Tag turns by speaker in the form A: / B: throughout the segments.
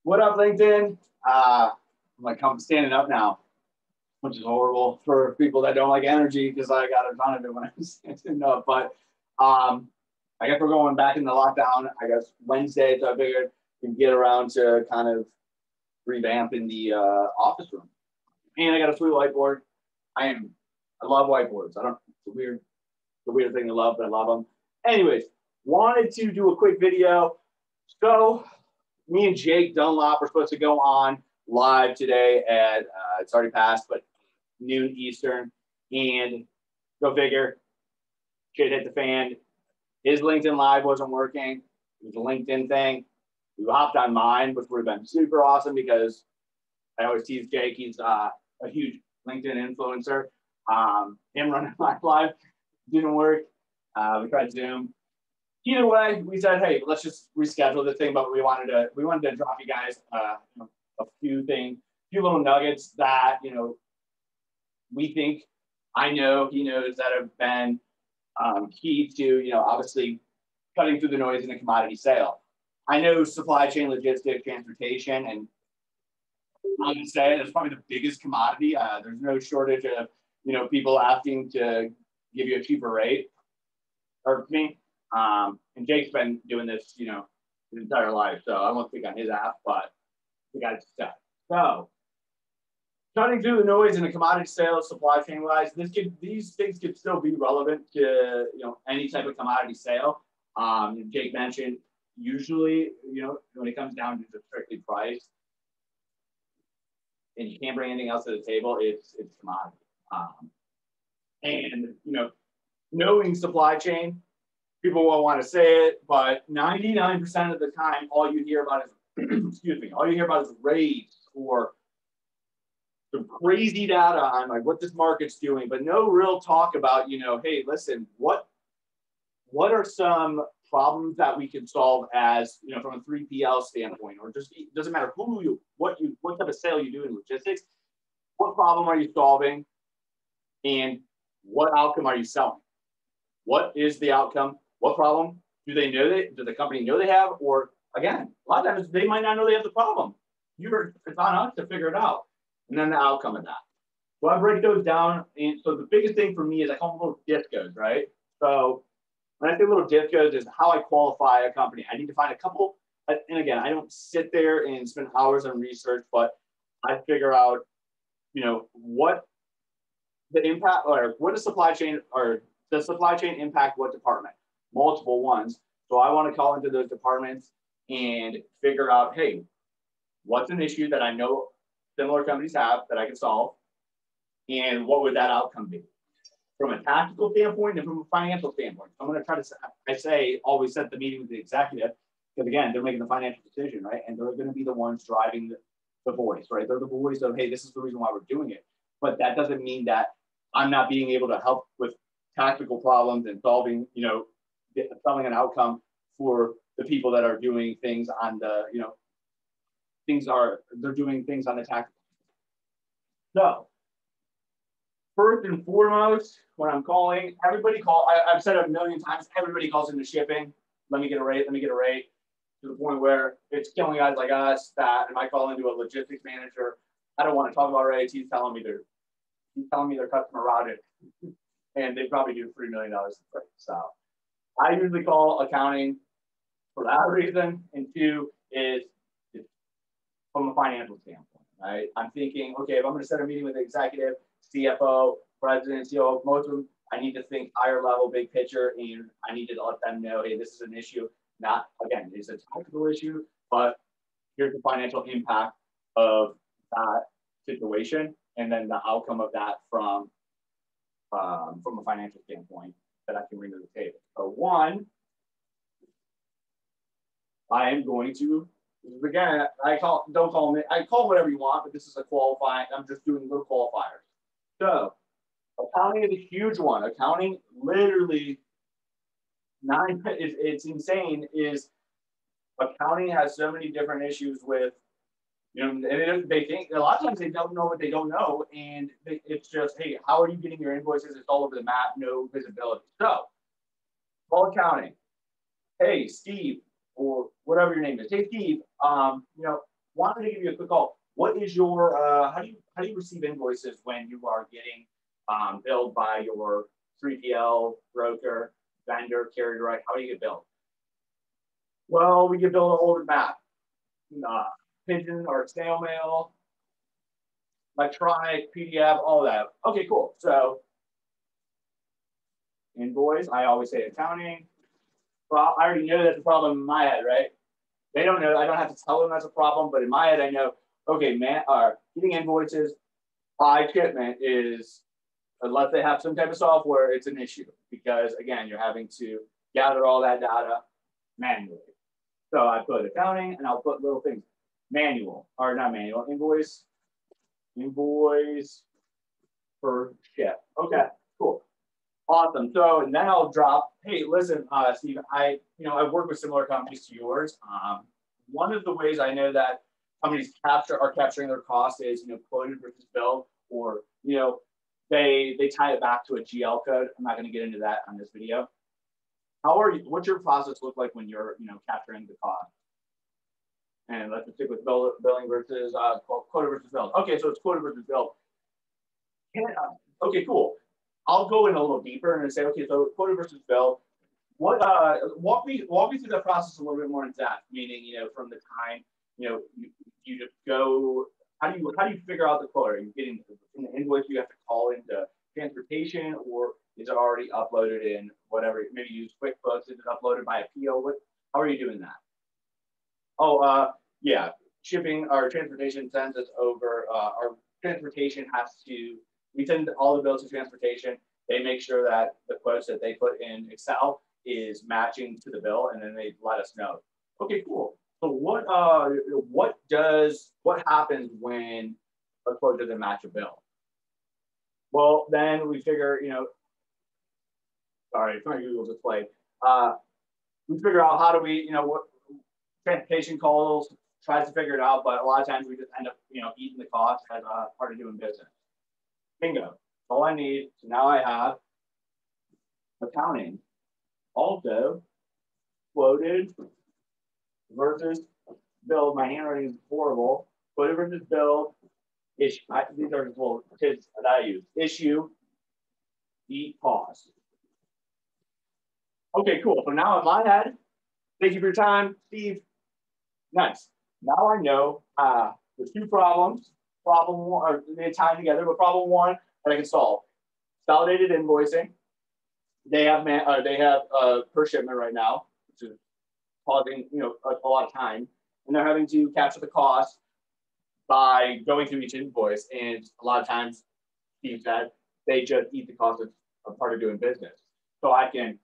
A: What up, LinkedIn? I'm like I'm standing up now, which is horrible for people that don't like energy because I got a ton of it when I was standing up. But I guess we're going back into lockdown. I guess Wednesday, so I figured we'd get around to kind of revamping the office room. And I got a sweet whiteboard. I love whiteboards. I don't. It's a weird thing to love, but I love them. Anyways, wanted to do a quick video. So me and Jake Dunlop are supposed to go on live today at it's already passed, but noon Eastern. And go figure, shit hit the fan. His LinkedIn Live wasn't working. It was a LinkedIn thing. We hopped on mine, which would have been super awesome because I always tease Jake. He's a huge LinkedIn influencer. Him running my live didn't work. We tried Zoom. Either way, we said, hey, let's just reschedule this thing. But we wanted to drop you guys a few little nuggets that we think I know he knows that have been key to obviously cutting through the noise in a commodity sale. I know supply chain, logistics, transportation, and I'm gonna say it's probably the biggest commodity. There's no shortage of people asking to give you a cheaper rate. Or me. And Jake's been doing this, his entire life. So I won't speak on his app, but we got it set. So cutting through the noise in a commodity sales, supply chain wise, these things could still be relevant to any type of commodity sale. Jake mentioned usually, when it comes down to just strictly price, and you can't bring anything else to the table, it's commodity. And knowing supply chain, people won't want to say it, but 99% of the time, all you hear about is rates or some crazy data on like what this market's doing, but no real talk about, hey, listen, what are some problems that we can solve as, from a 3PL standpoint, or just it doesn't matter what type of sale you do in logistics, what problem are you solving and what outcome are you selling? What is the outcome? What problem do they know does the company know they have? Or again, a lot of times they might not know they have the problem. It's on us to figure it out. And then the outcome of that. So I break those down. And so the biggest thing for me is I call them little discos, right? So when I say little discos is how I qualify a company. I need to find a couple. And again, I don't sit there and spend hours on research, but I figure out, what the impact or what is supply chain or does supply chain impact what department? Multiple ones. So I want to call into those departments and figure out, hey, what's an issue that I know similar companies have that I can solve? And what would that outcome be? From a tactical standpoint and from a financial standpoint. I'm going to try to, always set the meeting with the executive, because again, they're making the financial decision, right? And they're going to be the ones driving the voice, right? They're the voice of, hey, this is the reason why we're doing it. But that doesn't mean that I'm not being able to help with tactical problems and solving an outcome for the people that are doing things on the, they're doing things on the tactical. So first and foremost, when I'm calling, I've said it a million times, everybody calls into shipping. Let me get a rate, to the point where it's killing guys like us that if I call into a logistics manager, I don't want to talk about rates. He's telling me their customer routed and they probably do $3 million in freight. So I usually call accounting for that reason. And two is from a financial standpoint, right? I'm thinking, okay, if I'm going to set a meeting with the executive, CFO, president, CEO, most of them, I need to think higher level, big picture, and I need to let them know, hey, this is an issue. Not, again, it's a tactical issue, but here's the financial impact of that situation, and then the outcome of that from a financial standpoint that I can bring to the table. So one, I am going to, again, don't call me, I call whatever you want, but this is a qualifying, I'm just doing little qualifiers. So accounting is a huge one. Accounting literally, it's insane, is accounting has so many different issues with, and they think, a lot of times they don't know what they don't know, and it's just, hey, how are you getting your invoices? It's all over the map, no visibility. So, call accounting. Hey, Steve, or whatever your name is. Hey, Steve, wanted to give you a quick call. What is your how do you receive invoices when you are getting billed by your 3PL, broker, vendor, carrier direct? How do you get billed? Well, we get billed all over the map. Pigeon or snail mail, electronic, PDF, all that. Okay, cool. So invoice, I always say accounting. Well, I already know that's a problem in my head, right? They don't know. I don't have to tell them that's a problem, but in my head, I know, okay, man, getting invoices by shipment is, unless they have some type of software, it's an issue because, again, you're having to gather all that data manually. So I put accounting and I'll put little things, manual, or not manual, invoice per ship. Okay, cool. Awesome. So, and then I'll drop, hey, listen, Steve, I work with similar companies to yours. One of the ways I know that companies are capturing their costs is, quoted versus billed, or, they tie it back to a GL code. I'm not going to get into that on this video. What's your process look like when you're, capturing the cost? And let's just stick with billing versus quoted versus billed. Okay, so it's quoted versus billed. Okay, cool. I'll go in a little deeper and say, okay, so quoted versus billed. What walk me through that process a little bit more in depth. Meaning, from the time you just go. How do you figure out the quote? Are you getting in the invoice? You have to call into transportation, or is it already uploaded in whatever? Maybe use QuickBooks. Is it uploaded by a PO? How are you doing that? Oh, yeah. Shipping or transportation sends us over. Our transportation has to. We send all the bills to transportation. They make sure that the quotes that they put in Excel is matching to the bill, and then they let us know. Okay, cool. So what happens when a quote doesn't match a bill? Well, then we figure, sorry, it's my Google display. We figure out how do we, what transportation calls, tries to figure it out, but a lot of times we just end up, eating the cost as a part of doing business. Bingo. All I need. So now I have accounting. Also, quoted versus billed. My handwriting is horrible. Quoted versus billed. These are just little tips that I use. Issue, eat, pause. Okay, cool. So now in my head, thank you for your time, Steve. Nice. Now I know the two problems. Problem one, or they tie together, but problem one that I can solve. Consolidated invoicing. They have per shipment right now, which is causing a lot of time, and they're having to capture the cost by going through each invoice. And a lot of times, Steve said, they just eat the cost of a part of doing business. So I can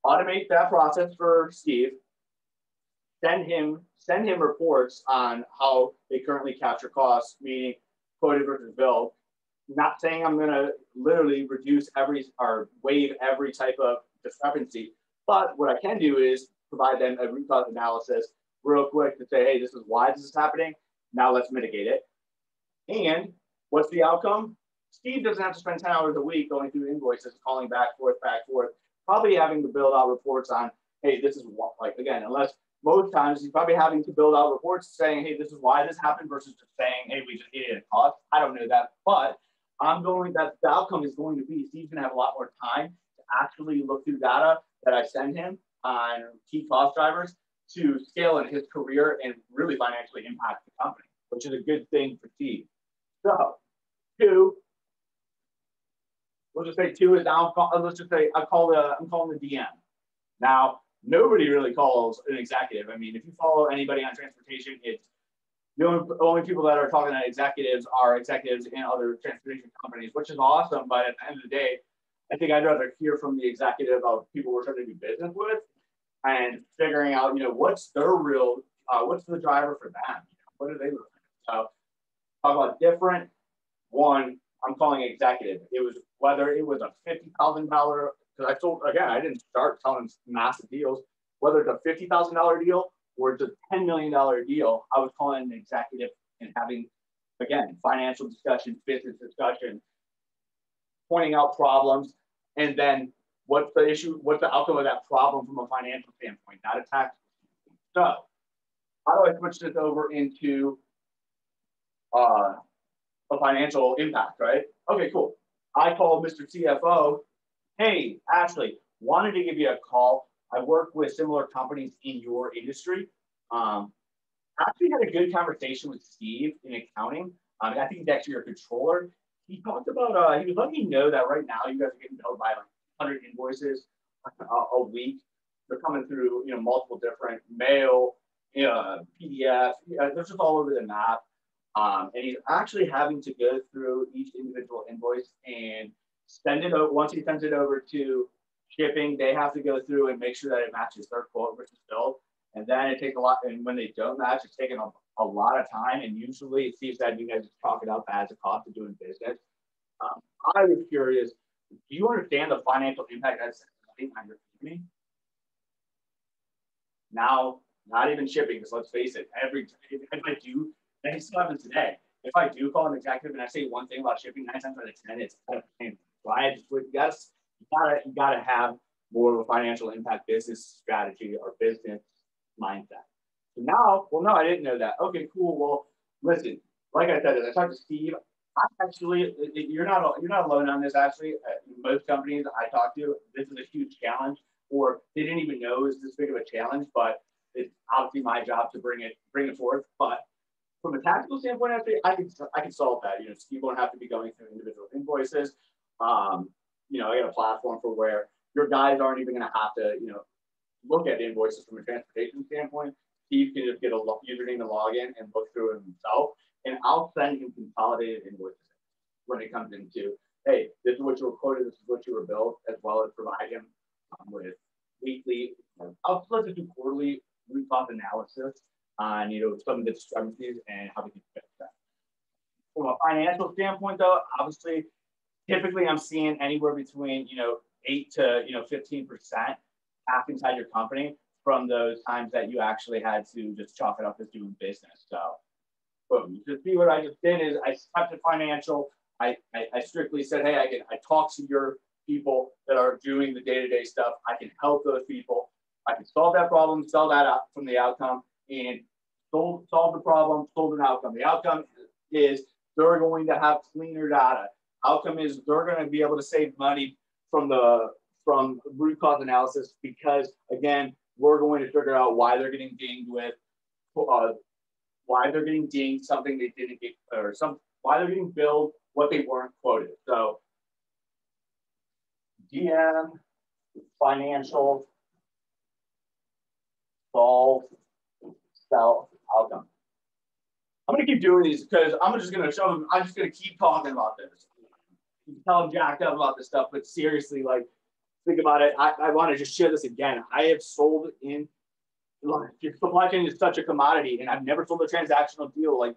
A: automate that process for Steve. Send him reports on how they currently capture costs, meaning quoted versus billed. Not saying I'm going to literally reduce or waive every type of discrepancy, but what I can do is provide them a root cause analysis real quick to say, hey, this is why this is happening. Now let's mitigate it. And what's the outcome? Steve doesn't have to spend 10 hours a week going through invoices, calling back, forth, probably having to build out reports on, hey, this is what, again, unless most times he's probably having to build out reports saying, hey, this is why this happened versus just saying, hey, we just needed a cost. I don't know that, but the outcome is going to be Steve's going to have a lot more time to actually look through data that I send him on key cost drivers to scale in his career and really financially impact the company, which is a good thing for Steve. So, two, we'll just say two is now, let's just say I'm calling the DM. Now, nobody really calls an executive. I mean, if you follow anybody on transportation, it's the only people that are talking to executives are executives in other transportation companies, which is awesome. But at the end of the day, I think I'd rather hear from the executive of people we're trying to do business with and figuring out, what's their real, what's the driver for them? What do they look like? So talk about different. One, I'm calling executive. It was whether it was a $50,000, because I didn't start telling massive deals, whether it's a $50,000 deal or it's a $10 million deal, I was calling an executive and having, again, financial discussion, business discussion, pointing out problems, and then what's the issue, what's the outcome of that problem from a financial standpoint, not a tax. So how do I switch this over into a financial impact, right? Okay, cool. I called Mr. CFO. Hey, Ashley, wanted to give you a call. I work with similar companies in your industry. Actually had a good conversation with Steve in accounting. I think he's actually your controller. He talked about, he was letting me know that right now you guys are getting billed by like 100 invoices a week. They're coming through, multiple different mail, PDF. They're just all over the map. And he's actually having to go through each individual invoice and send it over. Once he sends it over to shipping, they have to go through and make sure that it matches their quote versus bill. And then it takes a lot. And when they don't match, it's taking a lot of time. And usually it seems that you guys just chalk it up as a cost of doing business. I was curious, do you understand the financial impact that's on your company? Now, not even shipping, because let's face it, if I do, and it still happens today. If I do call an executive and I say one thing about shipping, 9 times out of 10, it's kind of pain. So I just would guess you gotta have more of a financial impact business strategy or business mindset. So now, well, no, I didn't know that. Okay, cool. Well, listen, like I said, as I talked to Steve, you're not alone on this. Actually, most companies I talk to, this is a huge challenge, or they didn't even know it was this big of a challenge. But it's obviously my job to bring it forth. But from a tactical standpoint, I can solve that. Steve won't have to be going through individual invoices. I got a platform for where your guys aren't even going to have to, look at invoices from a transportation standpoint. Steve can just get a username and login and look through it himself. And I'll send him consolidated invoices when it comes into, hey, this is what you were quoted, this is what you were billed, as well as provide him with weekly, I'll split it to quarterly root cause analysis on, some of the discrepancies and how we can fix that. From a financial standpoint, though, obviously, typically I'm seeing anywhere between, 8 to 15% back inside your company from those times that you actually had to just chalk it up as doing business. So, boom. You just see what I just did is I stepped to financial. I strictly said, hey, I talk to your people that are doing the day-to-day stuff. I can help those people. I can solve that problem, sell that out from the outcome, and solve the problem, solve an outcome. The outcome is they're going to have cleaner data. Outcome is they're going to be able to save money from root cause analysis because, again, we're going to figure out why they're getting dinged with, why they're getting dinged something they didn't get, or why they're getting billed what they weren't quoted. So, DM, financial, solve, sell, outcome. I'm going to keep doing these because I'm just going to show them. I'm just going to keep talking about this. You can tell I'm jacked up about this stuff, but seriously, like, think about it. I want to just share this again. I have sold in, your supply chain is such a commodity, and I've never sold a transactional deal. Like,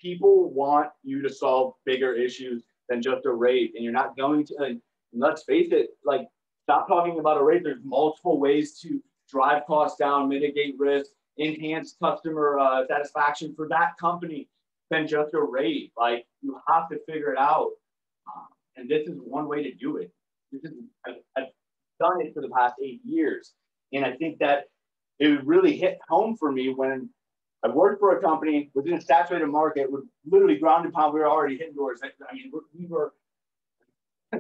A: people want you to solve bigger issues than just a rate, and you're not going to. And let's face it, like, stop talking about a rate. There's multiple ways to drive costs down, mitigate risk, enhance customer satisfaction for that company than just a rate. Like, you have to figure it out. And this is one way to do it. I've done it for the past 8 years. And I think that it really hit home for me when I worked for a company within a saturated market with literally ground and pound. We were already hitting doors. I mean, we were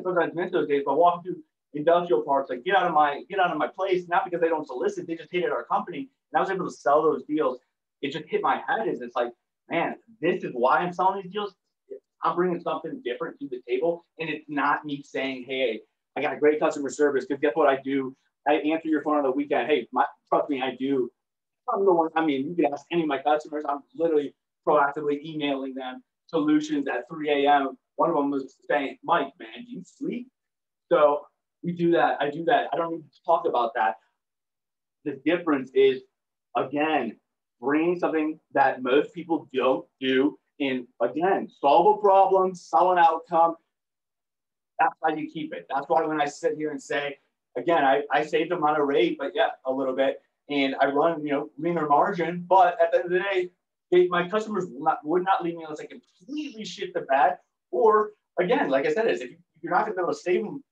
A: sometimes miss those days, but walking through industrial parks, like get out of my place, not because they don't solicit, they just hated our company. And I was able to sell those deals. It just hit my head as it's like, man, this is why I'm selling these deals. I'm bringing something different to the table. And it's not me saying, hey, I got a great customer service. Because guess what I do? I answer your phone on the weekend. Hey, trust me, I do. I'm the one, I mean, you can ask any of my customers. I'm literally proactively emailing them solutions at 3 a.m. One of them was saying, Mike, man, do you sleep? So we do that. I do that. I don't need to talk about that. The difference is, again, bringing something that most people don't do. And again, solve a problem, sell an outcome. That's how you keep it. That's why when I sit here and say, again, I saved them on a rate, but yeah, a little bit. And I run, leaner margin. But at the end of the day, my customers would not leave me unless I completely shit the bed. Or again, like I said, if you're not going to be able to save them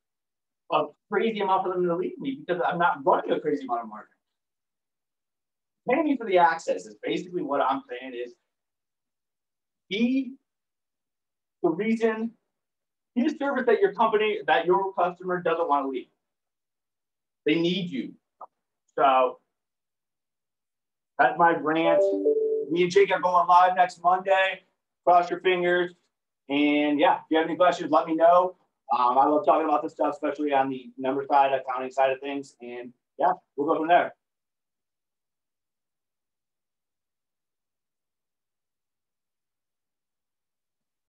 A: a crazy amount for them to leave me because I'm not running a crazy amount of margin. pay me for the access is basically what I'm saying is be the reason, be the service that your company, that your customer doesn't want to leave. They need you. So that's my rant. Me and Jake are going live next Monday. Cross your fingers. And yeah, if you have any questions, let me know. I love talking about this stuff, especially on the number side, accounting side of things. And yeah, we'll go from there.